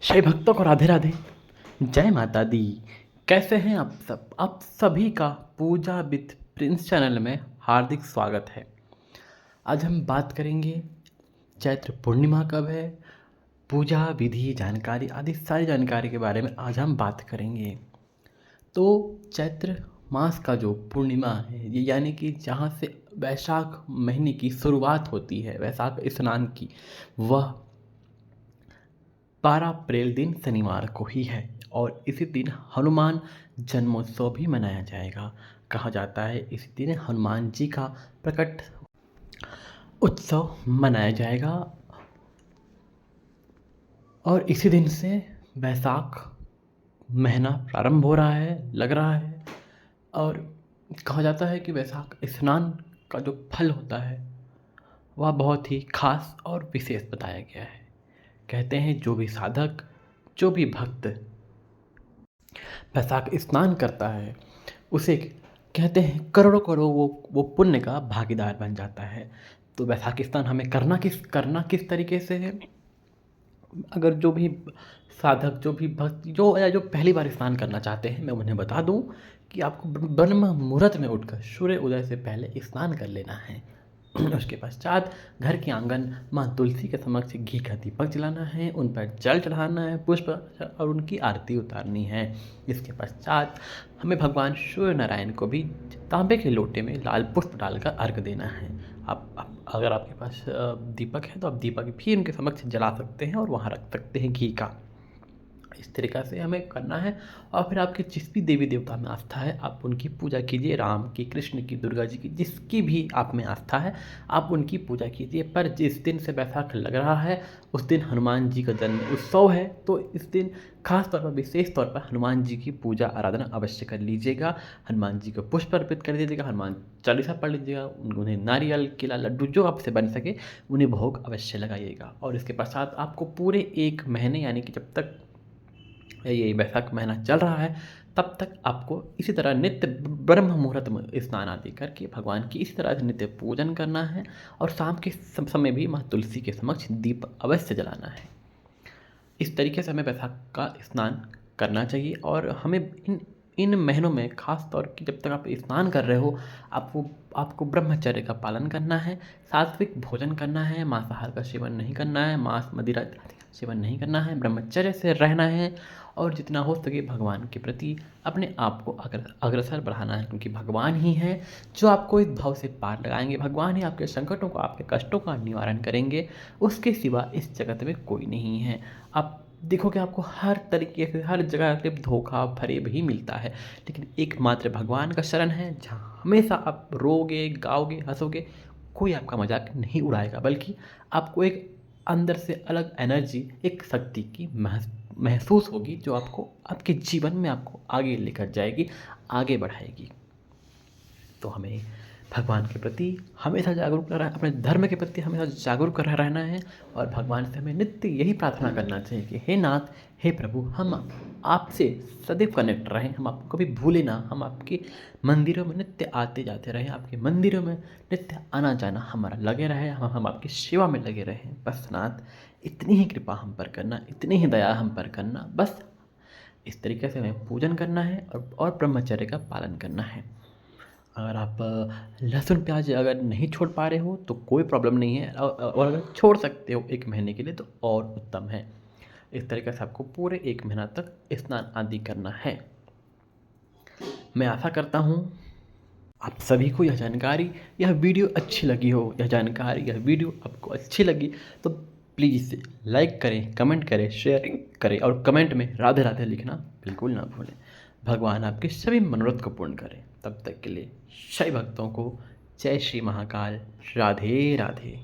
शैव भक्तों को राधे राधे। जय माता दी। कैसे हैं आप सब? आप सभी का पूजा विथ प्रिंस चैनल में हार्दिक स्वागत है। आज हम बात करेंगे चैत्र पूर्णिमा कब है, पूजा विधि जानकारी आदि सारी जानकारी के बारे में आज हम बात करेंगे। तो चैत्र मास का जो पूर्णिमा है, ये यानी कि जहाँ से वैशाख महीने की शुरुआत होती है, वैशाख स्नान की, वह 12 अप्रैल दिन शनिवार को ही है और इसी दिन हनुमान जन्मोत्सव भी मनाया जाएगा। कहा जाता है इसी दिन हनुमान जी का प्रकट उत्सव मनाया जाएगा और इसी दिन से वैशाख महीना प्रारंभ हो रहा है, लग रहा है। और कहा जाता है कि वैशाख स्नान का जो फल होता है वह बहुत ही खास और विशेष बताया गया है। कहते हैं जो भी साधक, जो भी भक्त वैशाख स्नान करता है, उसे कहते हैं करोड़ों करोड़ वो पुण्य का भागीदार बन जाता है। तो वैशाख स्नान हमें करना किस तरीके से है? अगर जो भी साधक, जो भी भक्त, जो पहली बार स्नान करना चाहते हैं, मैं उन्हें बता दूं कि आपको ब्रह्म मुहूर्त में उठकर सूर्य उदय से पहले स्नान कर लेना है। उसके पश्चात घर के आंगन माँ तुलसी के समक्ष घी का दीपक जलाना है, उन पर जल चढ़ाना है, पुष्प और उनकी आरती उतारनी है। इसके पश्चात हमें भगवान सूर्य नारायण को भी तांबे के लोटे में लाल पुष्प डालकर अर्घ देना है। आप अगर आपके पास दीपक है तो आप दीपक भी उनके समक्ष जला सकते हैं और वहाँ रख सकते हैं घी का। इस तरीक़ा से हमें करना है। और फिर आपके जिस भी देवी देवता में आस्था है, आप उनकी पूजा कीजिए। राम की, कृष्ण की, दुर्गा जी की, जिसकी भी आप में आस्था है, आप उनकी पूजा कीजिए। पर जिस दिन से वैशाख लग रहा है उस दिन हनुमान जी का जन्म उत्सव है, तो इस दिन खास तौर पर, विशेष तौर पर हनुमान जी की पूजा आराधना अवश्य कर लीजिएगा। हनुमान जी को पुष्प अर्पित कर दीजिएगा, हनुमान चालीसा पढ़ लीजिएगा, उन्हें नारियल, केला, लड्डू जो आपसे बन सके उन्हें भोग अवश्य लगाइएगा। और इसके पश्चात आपको पूरे 1 महीने, यानी कि जब तक ये वैशाख महीना चल रहा है, तब तक आपको इसी तरह नित्य ब्रह्म मुहूर्त में स्नान आदि करके भगवान की इसी तरह से नित्य पूजन करना है। और शाम के समय भी माँ तुलसी के समक्ष दीप अवश्य जलाना है। इस तरीके से हमें वैशाख का स्नान करना चाहिए। और हमें इन महीनों में खास तौर की, जब तक आप स्नान कर रहे हो, आपको ब्रह्मचर्य का पालन करना है, सात्विक भोजन करना है, मांसाहार का सेवन नहीं करना है, मांस मदिरा आदि का सेवन नहीं करना है, ब्रह्मचर्य से रहना है और जितना हो सके भगवान के प्रति अपने आप को अग्रसर बढ़ाना है। क्योंकि भगवान ही हैं जो आपको इस भाव से पार लगाएंगे, भगवान ही आपके संकटों को, आपके कष्टों का निवारण करेंगे। उसके सिवा इस जगत में कोई नहीं है। आप देखोगे आपको हर तरीके से, हर जगह से धोखा फरेब ही मिलता है, लेकिन एकमात्र भगवान का शरण है जहाँ हमेशा आप रोगे, गाओगे, हंसोगे। कोई आपका मजाक नहीं उड़ाएगा, बल्कि आपको एक अंदर से अलग एनर्जी, एक शक्ति की महसूस होगी, जो आपको आपके जीवन में आपको आगे लेकर जाएगी, आगे बढ़ाएगी। तो हमें भगवान के प्रति हमेशा जागरूक रहना, अपने धर्म के प्रति हमेशा जागरूक रहना है। और भगवान से हमें नित्य यही प्रार्थना करना चाहिए कि हे नाथ, हे प्रभु, हम आपसे सदैव कनेक्ट रहें, हम आपको कभी भूलें ना, हम आपके मंदिरों में नित्य आते जाते रहें, आपके मंदिरों में नित्य आना जाना हमारा लगे रहे, हम आपकी सेवा में लगे रहें। बस नाथ, इतनी ही कृपा हम पर करना, इतनी ही दया हम पर करना। बस इस तरीके से हमें पूजन करना है और ब्रह्मचर्य का पालन करना है। अगर आप लहसुन प्याज अगर नहीं छोड़ पा रहे हो तो कोई प्रॉब्लम नहीं है, और अगर छोड़ सकते हो 1 महीने के लिए तो और उत्तम है। इस तरीके से आपको पूरे 1 महीना तक स्नान आदि करना है। मैं आशा करता हूँ आप सभी को यह जानकारी, यह वीडियो अच्छी लगी हो। यह वीडियो आपको अच्छी लगी तो प्लीज़ लाइक करें, कमेंट करें, शेयर करें और कमेंट में राधे राधे लिखना बिल्कुल ना भूलें। भगवान आपके सभी मनोरथ को पूर्ण करें। तब तक के लिए सभी भक्तों को जय श्री महाकाल, राधे राधे।